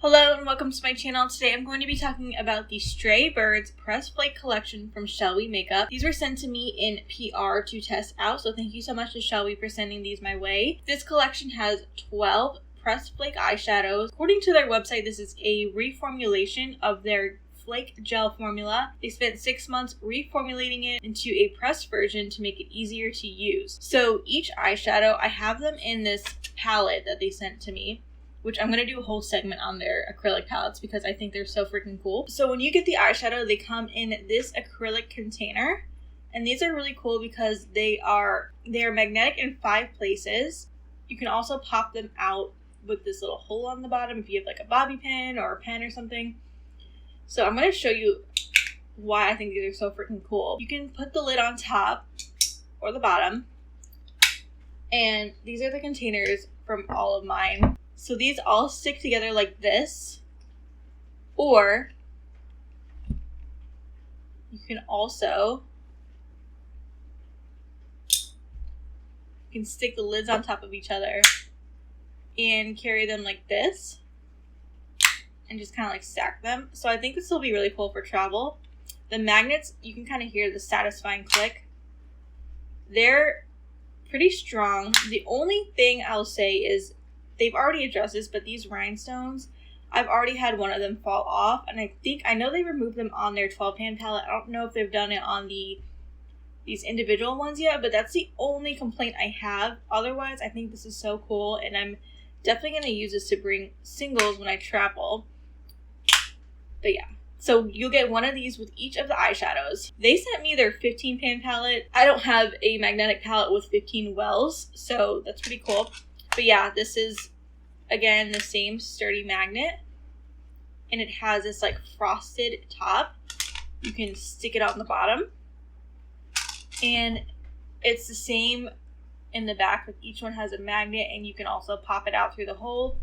Hello and welcome to my channel. Today I'm going to be talking about the Stray Birds Press Flake collection from Shellwe Makeup. These were sent to me in PR to test out, so thank you so much to Shellwe for sending these my way. This collection has 12 Press Flake eyeshadows. According to their website, this is a reformulation of their flake gel formula. They spent 6 months reformulating it into a pressed version to make it easier to use. So each eyeshadow, I have them in this palette that they sent to me, which I'm going to do a whole segment on their acrylic palettes because I think they're so freaking cool. So when you get the eyeshadow, they come in this acrylic container. And these are really cool because they are magnetic in 5 places. You can also pop them out with this little hole on the bottom if you have like a bobby pin or a pen or something. So I'm going to show you why I think these are so freaking cool. You can put the lid on top or the bottom. And these are the containers from all of mine. So these all stick together like this, or you can also stick the lids on top of each other and carry them like this and just kind of like stack them. So I think this will be really cool for travel. The magnets, you can kind of hear the satisfying click. They're pretty strong. The only thing I'll say is they've already addressed this, but these rhinestones, I've already had one of them fall off, and I know they removed them on their 12-pan palette. I don't know if they've done it on these individual ones yet, but that's the only complaint I have. Otherwise, I think this is so cool, and I'm definitely going to use this to bring singles when I travel. But yeah, so you'll get one of these with each of the eyeshadows. They sent me their 15-pan palette. I don't have a magnetic palette with 15 wells, so that's pretty cool. But yeah, this is, again, the same sturdy magnet. And it has this, like, frosted top. You can stick it on the bottom. And it's the same in the back. Like, each one has a magnet, and you can also pop it out through the hole.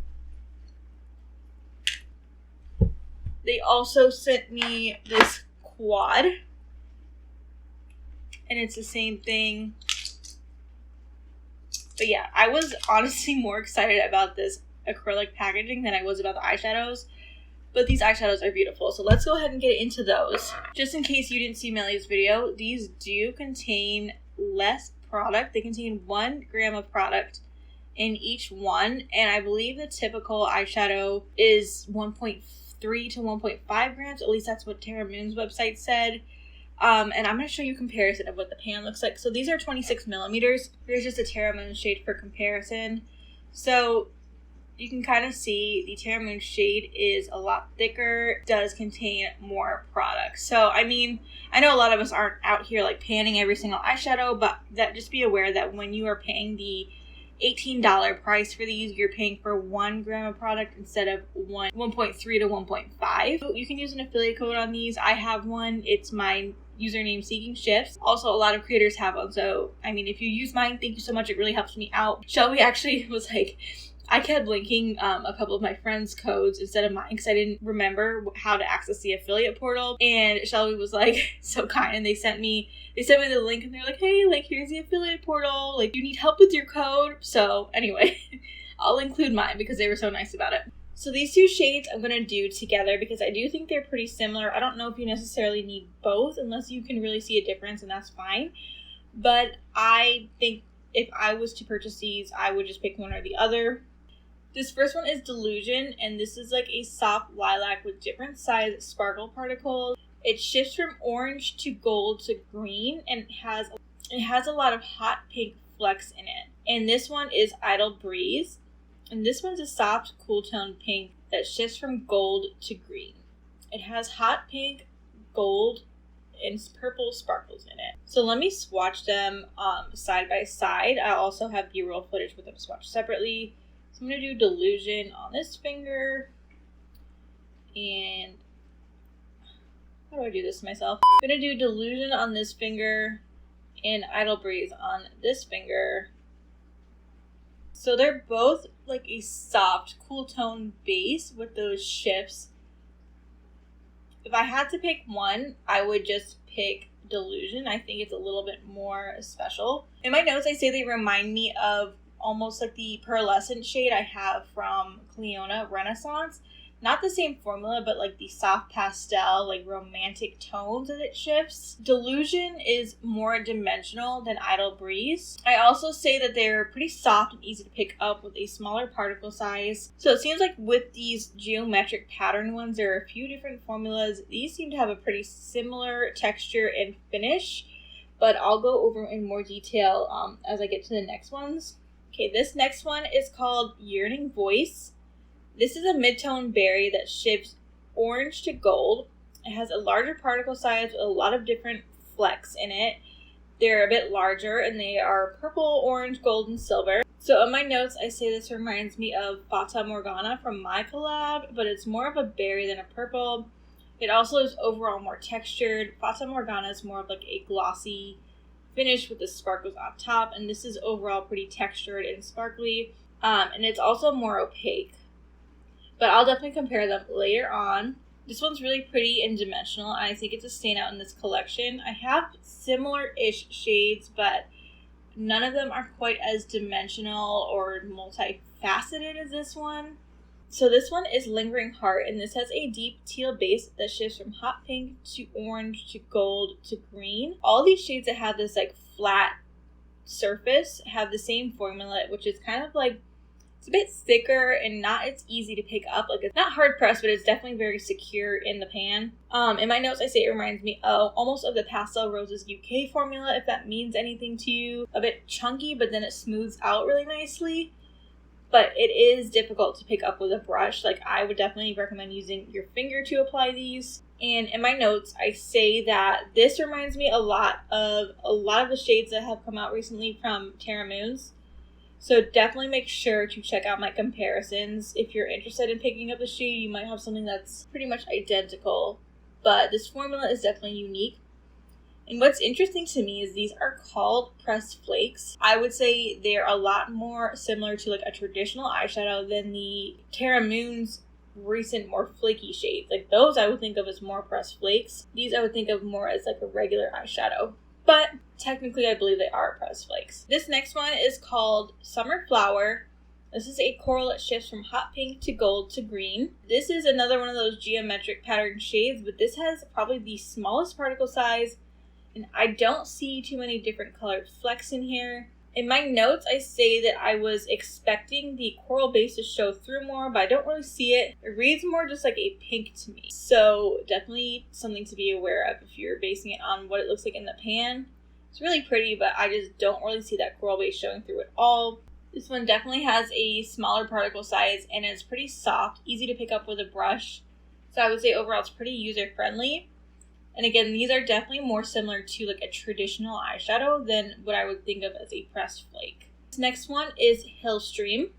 They also sent me this quad. And it's the same thing. But yeah, I was honestly more excited about this acrylic packaging than I was about the eyeshadows. But these eyeshadows are beautiful. So let's go ahead and get into those. Just in case you didn't see Melly's video, these do contain less product. They contain 1 gram of product in each one. And I believe the typical eyeshadow is 1.3 to 1.5 grams. At least that's what Terra's website said. And I'm going to show you a comparison of what the pan looks like. So these are 26 millimeters. Here's just a Terra shade for comparison. So you can kind of see the Terra shade is a lot thicker, does contain more product. So, I mean, I know a lot of us aren't out here like panning every single eyeshadow, but just be aware that when you are paying the $18 price for these, you're paying for 1 gram of product instead of 1.3 to 1.5. You can use an affiliate code on these. I have one. It's my username SEEKINGSHIFTS. Also, a lot of creators have one. So, I mean, if you use mine, thank you so much. It really helps me out. Shellwe actually was like, I kept linking a couple of my friends' codes instead of mine because I didn't remember how to access the affiliate portal. And Shellwe was like so kind, and they sent me the link, and they're like, hey, like, here's the affiliate portal. Like, you need help with your code. So anyway, I'll include mine because they were so nice about it. So these 2 shades I'm going to do together because I do think they're pretty similar. I don't know if you necessarily need both unless you can really see a difference, and that's fine. But I think if I was to purchase these, I would just pick one or the other. This first one is Delusion, and this is like a soft lilac with different size sparkle particles. It shifts from orange to gold to green, and it has a lot of hot pink flecks in it. And this one is Idle Breeze. And this one's a soft, cool tone pink that shifts from gold to green. It has hot pink, gold, and purple sparkles in it. So let me swatch them side by side. I also have B-roll footage with them swatched separately. So I'm going to do Delusion on this finger. And how do I do this myself? I'm going to do Delusion on this finger and Idle Breeze on this finger. So they're both like a soft, cool tone base with those shifts. If I had to pick one, I would just pick Delusion. I think it's a little bit more special. In my notes, I say they remind me of almost like the pearlescent shade I have from Clionadh Renaissance. not the same formula, but like the soft pastel, like romantic tones as it shifts. Delusion is more dimensional than Idle Breeze. I also say that they're pretty soft and easy to pick up with a smaller particle size. So it seems like with these geometric pattern ones, there are a few different formulas. These seem to have a pretty similar texture and finish, but I'll go over in more detail as I get to the next ones. Okay, this next one is called Yearning Voice. This is a mid-tone berry that shifts orange to gold. It has a larger particle size with a lot of different flecks in it. They're a bit larger and they are purple, orange, gold, and silver. So in my notes, I say this reminds me of Fata Morgana from my collab, but it's more of a berry than a purple. It also is overall more textured. Fata Morgana is more of like a glossy finish with the sparkles on top, and this is overall pretty textured and sparkly. And it's also more opaque. But I'll definitely compare them later on. This one's really pretty and dimensional, and I think it's a standout in this collection. I have similar-ish shades, but none of them are quite as dimensional or multifaceted as this one. So this one is Lingering Heart, and this has a deep teal base that shifts from hot pink to orange to gold to green. All these shades that have this like flat surface have the same formula, which is kind of like, it's a bit thicker and not as easy to pick up. Like, it's not hard pressed, but it's definitely very secure in the pan. In my notes, I say it reminds me almost of the Pastel Roses UK formula, if that means anything to you. A bit chunky, but then it smooths out really nicely. But it is difficult to pick up with a brush. Like, I would definitely recommend using your finger to apply these. And in my notes, I say that this reminds me a lot of the shades that have come out recently from Terra. So definitely make sure to check out my comparisons. If you're interested in picking up the shade, you might have something that's pretty much identical. But this formula is definitely unique. And what's interesting to me is these are called pressed flakes. I would say they're a lot more similar to like a traditional eyeshadow than the Terra recent more flaky shades. Like those I would think of as more pressed flakes. These I would think of more as like a regular eyeshadow. But technically I believe they are pressed flakes. This next one is called Summer Flower. This is a coral that shifts from hot pink to gold to green. This is another one of those geometric pattern shades, but this has probably the smallest particle size, and I don't see too many different colored flecks in here. In my notes, I say that I was expecting the coral base to show through more, but I don't really see it. It reads more just like a pink to me. So definitely something to be aware of if you're basing it on what it looks like in the pan. It's really pretty, but I just don't really see that coral base showing through at all. This one definitely has a smaller particle size and it's pretty soft, easy to pick up with a brush. So I would say overall it's pretty user-friendly. And again, these are definitely more similar to like a traditional eyeshadow than what I would think of as a pressed flake. This next one is Hillstream.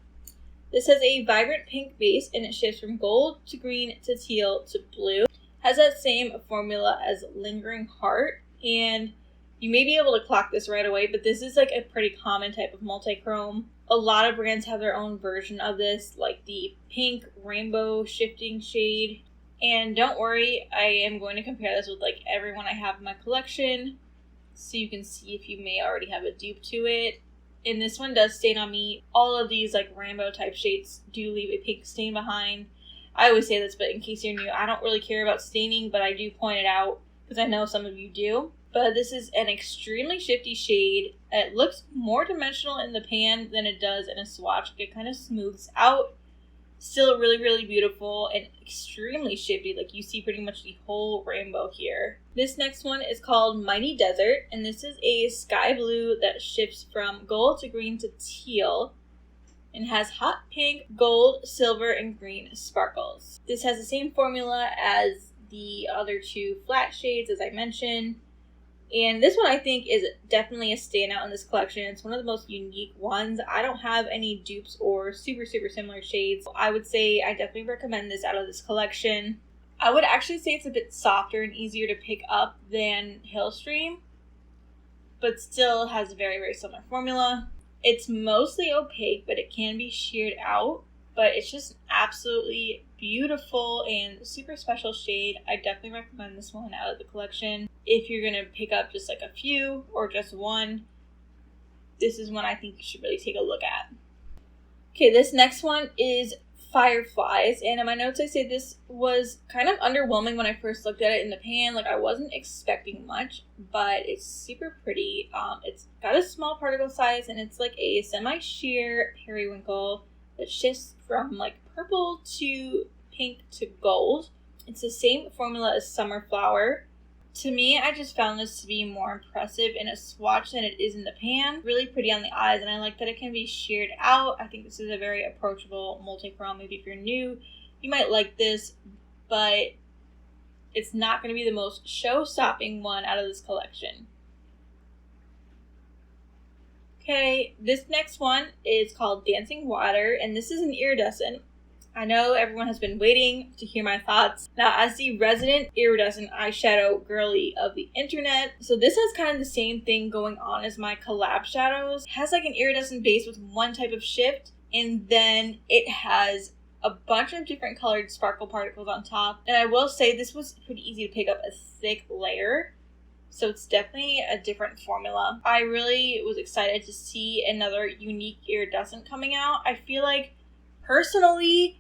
This has a vibrant pink base and it shifts from gold to green to teal to blue. Has that same formula as Lingering Heart, and you may be able to clock this right away, but this is like a pretty common type of multi-chrome. A lot of brands have their own version of this, like the pink rainbow shifting shade. And don't worry, I am going to compare this with like everyone I have in my collection, so you can see if you may already have a dupe to it. And this one does stain on me. All of these like rainbow type shades do leave a pink stain behind. I always say this, but in case you're new, I don't really care about staining, but I do point it out because I know some of you do. But this is an extremely shifty shade. It looks more dimensional in the pan than it does in a swatch. It kind of smooths out. Still really, really beautiful and extremely shifty. Like you see pretty much the whole rainbow here. This next one is called Mighty Desert, and this is a sky blue that shifts from gold to green to teal and has hot pink, gold, silver, and green sparkles. This has the same formula as the other two flat shades as I mentioned. And this one I think is definitely a standout in this collection. It's one of the most unique ones. I don't have any dupes or super similar shades. I would say I definitely recommend this out of this collection. I would actually say it's a bit softer and easier to pick up than Hillstream, but still has a very similar formula. It's mostly opaque, but it can be sheared out. But it's just absolutely beautiful and super special shade. I definitely recommend this one out of the collection. If you're going to pick up just like a few or just one, this is one I think you should really take a look at. Okay, this next one is Fireflies, and in my notes I say this was kind of underwhelming when I first looked at it in the pan. Like, I wasn't expecting much, but it's super pretty. It's got a small particle size, and it's like a semi-sheer periwinkle that shifts from like purple to pink to gold. It's the same formula as Summer Flower. To me, I just found this to be more impressive in a swatch than it is in the pan. Really pretty on the eyes, and I like that it can be sheared out. I think this is a very approachable multi-chrome. Maybe if you're new, you might like this, but it's not going to be the most show-stopping one out of this collection. Okay, this next one is called Dancing Water, and this is an iridescent. I know everyone has been waiting to hear my thoughts. Now, as the resident iridescent eyeshadow girly of the internet, so this has kind of the same thing going on as my collab shadows. It has like an iridescent base with one type of shift, and then it has a bunch of different colored sparkle particles on top. And I will say this was pretty easy to pick up a thick layer, so it's definitely a different formula. I really was excited to see another unique iridescent coming out. I feel like personally,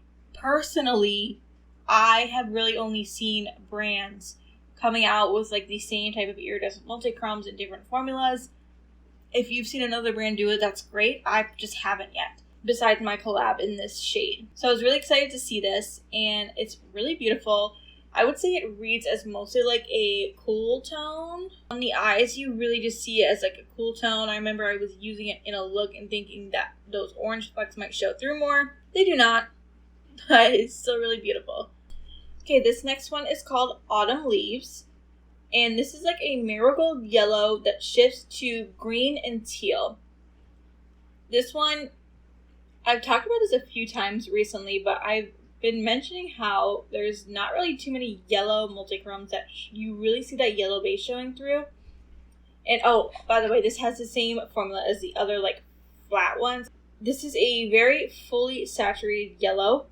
I have really only seen brands coming out with like the same type of iridescent multi-chromes in different formulas. If you've seen another brand do it, that's great. I just haven't yet, besides my collab in this shade. So I was really excited to see this, and it's really beautiful. I would say it reads as mostly like a cool tone. On the eyes, you really just see it as like a cool tone. I remember I was using it in a look and thinking that those orange flecks might show through more. They do not, but it's still really beautiful. Okay, this next one is called Autumn Leaves, and this is like a marigold yellow that shifts to green and teal. This one, I've talked about this a few times recently, but I've been mentioning how there's not really too many yellow multi-chromes that you really see that yellow base showing through. And oh, by the way, this has the same formula as the other like flat ones. This is a very fully saturated yellow,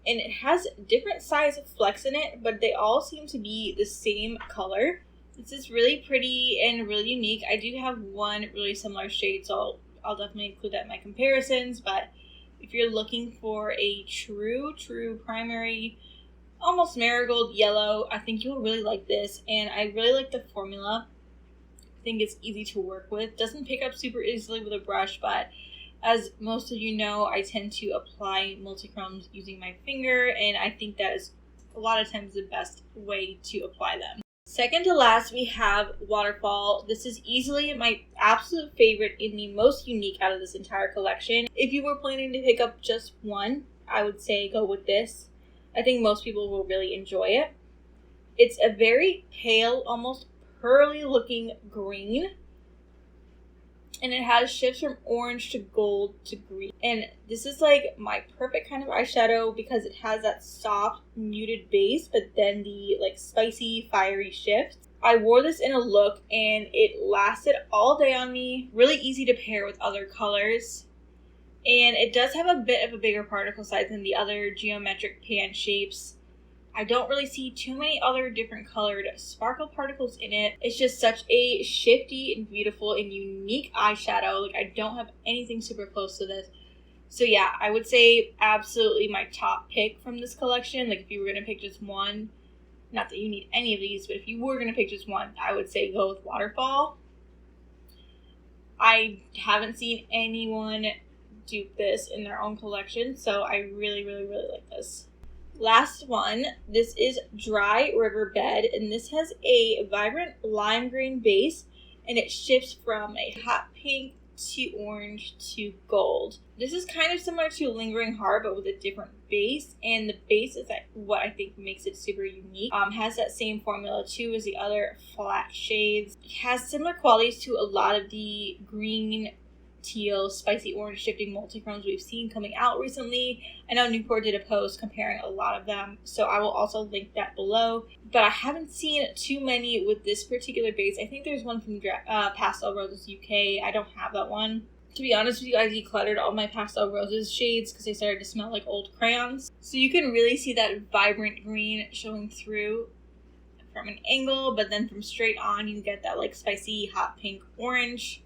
and it has different size flecks in it, but they all seem to be the same color. This is really pretty and really unique. I do have one really similar shade, so I'll definitely include that in my comparisons, but if you're looking for a true primary, almost marigold yellow, I think you'll really like this, and I really like the formula. I think it's easy to work with. Doesn't pick up super easily with a brush, but as most of you know, I tend to apply multi-chromes using my finger, and I think that is a lot of times the best way to apply them. Second to last, we have Waterfall. This is easily my absolute favorite and the most unique out of this entire collection. If you were planning to pick up just one, I would say go with this. I think most people will really enjoy it. It's a very pale, almost pearly looking green, and it has shifts from orange to gold to green. And this is like my perfect kind of eyeshadow because it has that soft, muted base, but then the like spicy, fiery shift. I wore this in a look and it lasted all day on me. Really easy to pair with other colors. And it does have a bit of a bigger particle size than the other geometric pan shapes. I don't really see too many other different colored sparkle particles in it. It's just such a shifty and beautiful and unique eyeshadow. Like, I don't have anything super close to this. So yeah, I would say absolutely my top pick from this collection. Like, if you were going to pick just one, not that you need any of these, but if you were going to pick just one, I would say go with Waterfall. I haven't seen anyone dupe this in their own collection, so I really like this. Last one, this is Dry Riverbed, and this has a vibrant lime green base, and it shifts from a hot pink to orange to gold. This is kind of similar to Lingering Heart, but with a different base, and the base is what I think makes it super unique. Has that same formula too as the other flat shades. It has similar qualities to a lot of the green, teal, spicy orange shifting multi-chromes we've seen coming out recently. I know Noopur did a post comparing a lot of them, so I will also link that below. But I haven't seen too many with this particular base. I think there's one from Pastel Roses UK. I don't have that one. To be honest with you, I decluttered all my Pastel Roses shades because they started to smell like old crayons. So you can really see that vibrant green showing through from an angle, but then from straight on you get that like spicy hot pink orange.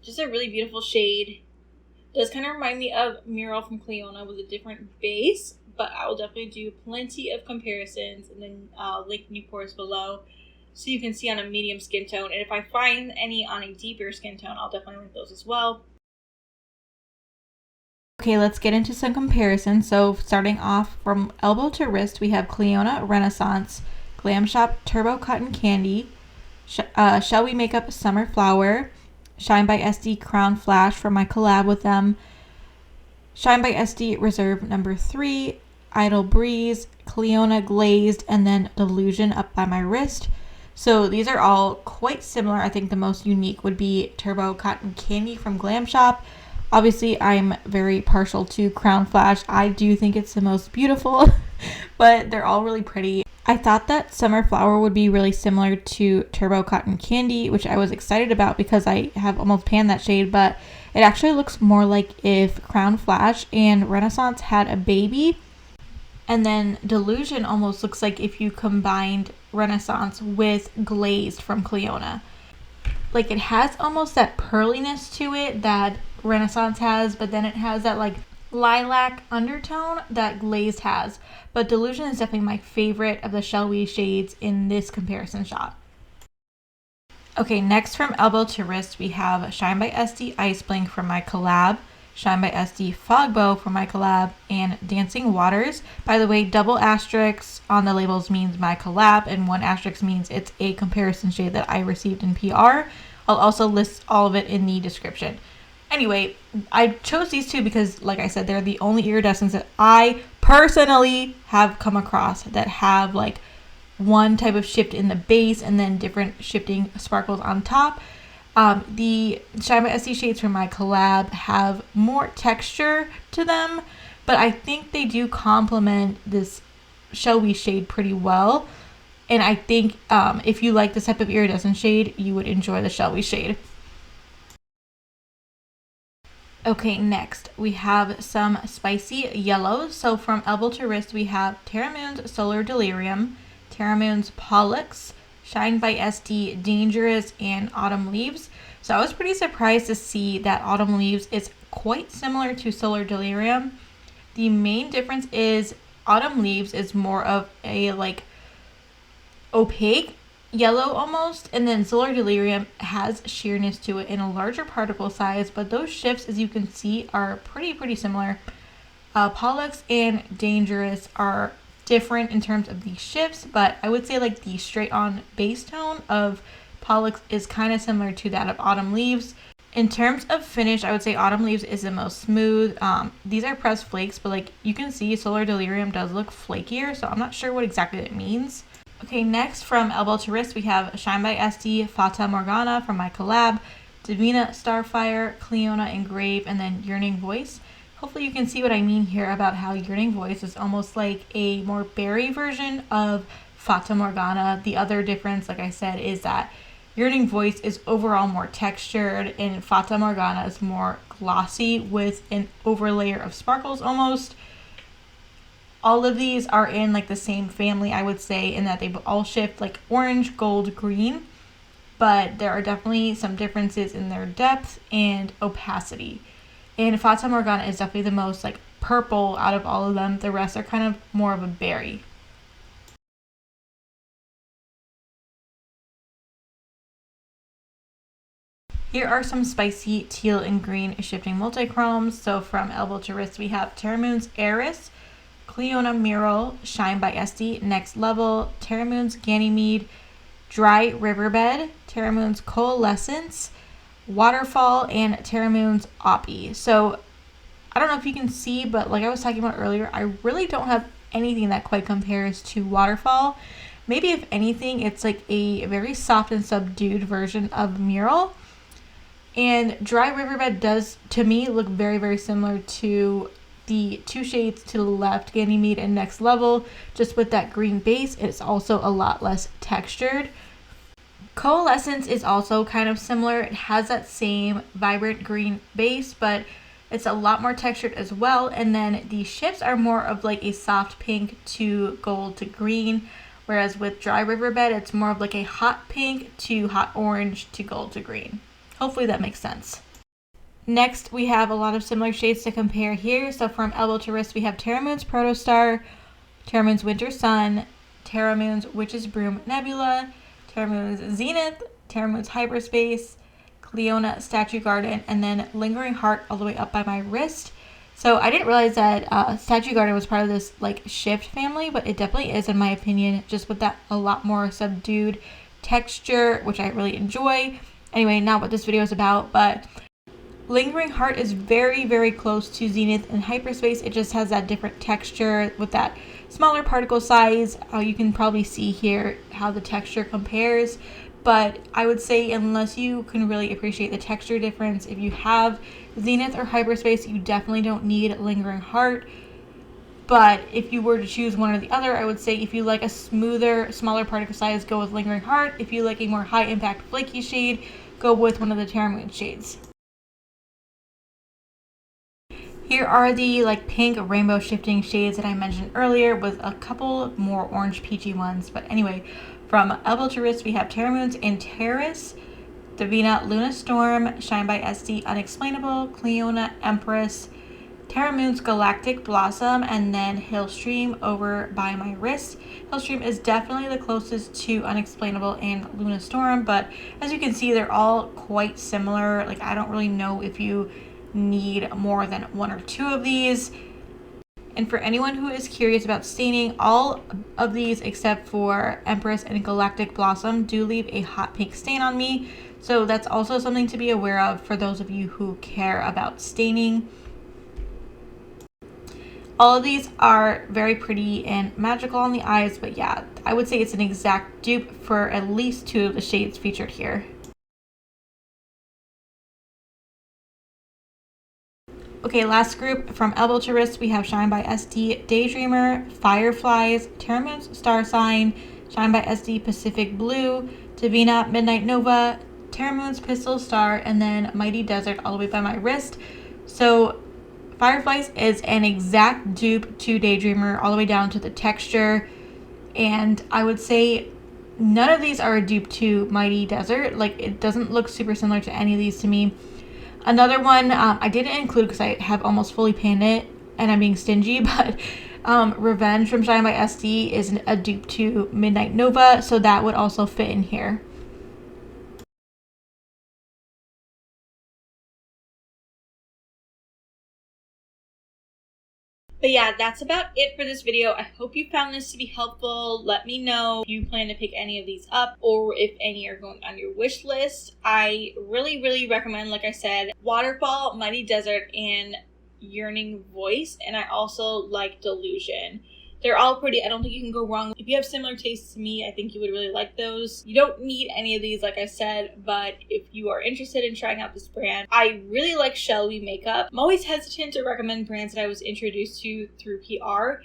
Just a really beautiful shade. Does kind of remind me of Mural from Clionadh with a different base, but I will definitely do plenty of comparisons and then link Noopur's below so you can see on a medium skin tone. And if I find any on a deeper skin tone, I'll definitely link those as well. Okay, let's get into some comparisons. So starting off from elbow to wrist, we have Clionadh Renaissance, Glam Shop Turbo Cotton Candy, Shellwe Makeup Summer Flower, Shine by SD Crown Flash for my collab with them, Shine by SD Reserve number 3, Idle Breeze, Clionadh Glazed, and then Delusion up by my wrist. So these are all quite similar. I think the most unique would be Turbo Cotton Candy from Glam Shop. Obviously, I'm very partial to Crown Flash. I do think it's the most beautiful, but they're all really pretty. I thought that Summer Flower would be really similar to Turbo Cotton Candy, which I was excited about because I have almost panned that shade, but it actually looks more like if Crown Flash and Renaissance had a baby. And then Delusion almost looks like if you combined Renaissance with Glazed from Clionadh. Like, it has almost that pearliness to it that Renaissance has, but then it has that like lilac undertone that Glazed has. But Delusion is definitely my favorite of the Shellwe shades in this comparison shot. Okay, next from elbow to wrist, we have Shine by SD Ice Blink from my collab, Shine by SD Fogbow from my collab, and Dancing Waters. By the way, double asterisks on the labels means my collab, and one asterisk means it's a comparison shade that I received in PR. I'll also list all of it in the description. Anyway, I chose these two because, like I said, they're the only iridescents that I personally have come across that have like one type of shift in the base and then different shifting sparkles on top. The Shine by SD shades from my collab have more texture to them, but I think they do complement this Shellwe shade pretty well. And I think if you like this type of iridescent shade, you would enjoy the Shellwe shade. Okay, next we have some spicy yellows. So from elbow to wrist, we have Terra Moon's Solar Delirium, Terra Moon's Pollux, Shine by SD Dangerous, and Autumn Leaves. So I was pretty surprised to see that Autumn Leaves is quite similar to Solar Delirium. The main difference is Autumn Leaves is more of a like opaque yellow almost, and then Solar Delirium has sheerness to it in a larger particle size, but those shifts, as you can see, are pretty similar. Pollux and Dangerous are different in terms of the shifts, but I would say like the straight on base tone of Pollux is kind of similar to that of Autumn Leaves. In terms of finish, I would say Autumn Leaves is the most smooth. These are pressed flakes, but like you can see, Solar Delirium does look flakier, so I'm not sure what exactly it means. Okay, next from elbow to wrist, we have Shine by SD Fata Morgana from my collab, Devinah Starfire, Clionadh Engrave, and then Yearning Voice. Hopefully you can see what I mean here about how Yearning Voice is almost like a more berry version of Fata Morgana. The other difference, like I said, is that Yearning Voice is overall more textured and Fata Morgana is more glossy with an overlayer of sparkles almost. All of these are in like the same family, I would say, in that they all shift like orange, gold, green, but there are definitely some differences in their depth and opacity. And Fata Morgana is definitely the most like purple out of all of them. The rest are kind of more of a berry. Here are some spicy teal and green shifting multichromes. So from elbow to wrist, we have Terra Moon's Eris, Clionadh Mural, Shine by SD, Next Level, Terra Moon's Ganymede, Dry Riverbed, Terra Moon's Coalescence, Waterfall, and Terra Moon's Oppie. So I don't know if you can see, but like I was talking about earlier, I really don't have anything that quite compares to Waterfall. Maybe if anything, it's like a very soft and subdued version of Mural. And Dry Riverbed does, to me, look very similar to the two shades to the left, Ganymede and Next Level, just with that green base. It's also a lot less textured. Coalescence is also kind of similar. It has that same vibrant green base, but it's a lot more textured as well. And then the shifts are more of like a soft pink to gold to green, whereas with Dry Riverbed, it's more of like a hot pink to hot orange to gold to green. Hopefully that makes sense. Next, we have a lot of similar shades to compare here. So from elbow to wrist, we have Terra Moon's Protostar, Terra Moon's Winter Sun, Terra Moon's Witch's Broom Nebula, Terra Moon's Zenith, Terra Moon's Hyperspace, Clionadh Statue Garden, and then Lingering Heart all the way up by my wrist. So I didn't realize that Statue Garden was part of this like shift family, but it definitely is in my opinion, just with that a lot more subdued texture, which I really enjoy. Anyway, not what this video is about, but Lingering Heart is very, very close to Zenith and Hyperspace. It just has that different texture with that smaller particle size. You can probably see here how the texture compares. But I would say unless you can really appreciate the texture difference, if you have Zenith or Hyperspace, you definitely don't need Lingering Heart. But if you were to choose one or the other, I would say if you like a smoother, smaller particle size, go with Lingering Heart. If you like a more high impact flaky shade, go with one of the Terra Moon shades. Here are the like pink rainbow shifting shades that I mentioned earlier with a couple more orange peachy ones. But anyway, from elbow to wrist, we have Terra Moon's Terrace, Devinah Luna Storm, Shine by SD Unexplainable, Clionadh Empress, Terra Moon's Galactic Blossom, and then Hillstream over by my wrist. Hillstream is definitely the closest to Unexplainable and Luna Storm, but as you can see, they're all quite similar. Like, I don't really know if you need more than one or two of these. And for anyone who is curious about staining, all of these except for Empress and Galactic Blossom do leave a hot pink stain on me. So that's also something to be aware of for those of you who care about staining. All of these are very pretty and magical on the eyes, but yeah, I would say it's an exact dupe for at least two of the shades featured here. Okay, last group from elbow to wrist, we have Shine by SD Daydreamer, Fireflies, Terra Moon's Star Sign, Shine by SD Pacific Blue, Devinah Midnight Nova, Terra Moon's Pistol Star, and then Mighty Desert all the way by my wrist. So Fireflies is an exact dupe to Daydreamer all the way down to the texture, and I would say none of these are a dupe to Mighty Desert. Like, it doesn't look super similar to any of these to me. Another one I didn't include because I have almost fully panned it and I'm being stingy, but Revenge from Shine by SD is a dupe to Midnight Nova, so that would also fit in here. But yeah, that's about it for this video. I hope you found this to be helpful. Let me know if you plan to pick any of these up or if any are going on your wish list. I really, really recommend, like I said, Waterfall, Mighty Desert, and Yearning Voice. And I also like Delusion. They're all pretty. I don't think you can go wrong. If you have similar tastes to me, I think you would really like those. You don't need any of these, like I said, but if you are interested in trying out this brand, I really like Shellwe Makeup. I'm always hesitant to recommend brands that I was introduced to through PR,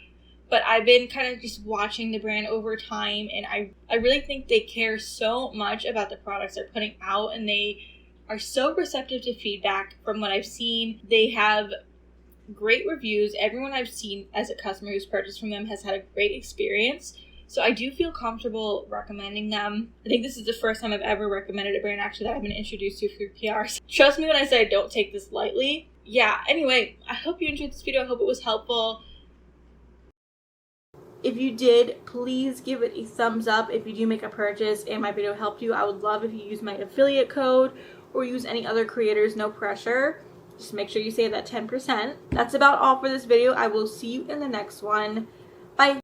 but I've been kind of just watching the brand over time, and I really think they care so much about the products they're putting out, and they are so receptive to feedback from what I've seen. They have great reviews. Everyone I've seen as a customer who's purchased from them has had a great experience, so I do feel comfortable recommending them. I think this is the first time I've ever recommended a brand actually that I've been introduced to through PR. So trust me when I say I don't take this lightly. Yeah, anyway, I hope you enjoyed this video. I hope it was helpful. If you did, please give it a thumbs up if you do make a purchase and my video helped you. I would love if you use my affiliate code or use any other creators, no pressure. Just make sure you save that 10%. That's about all for this video. I will see you in the next one. Bye.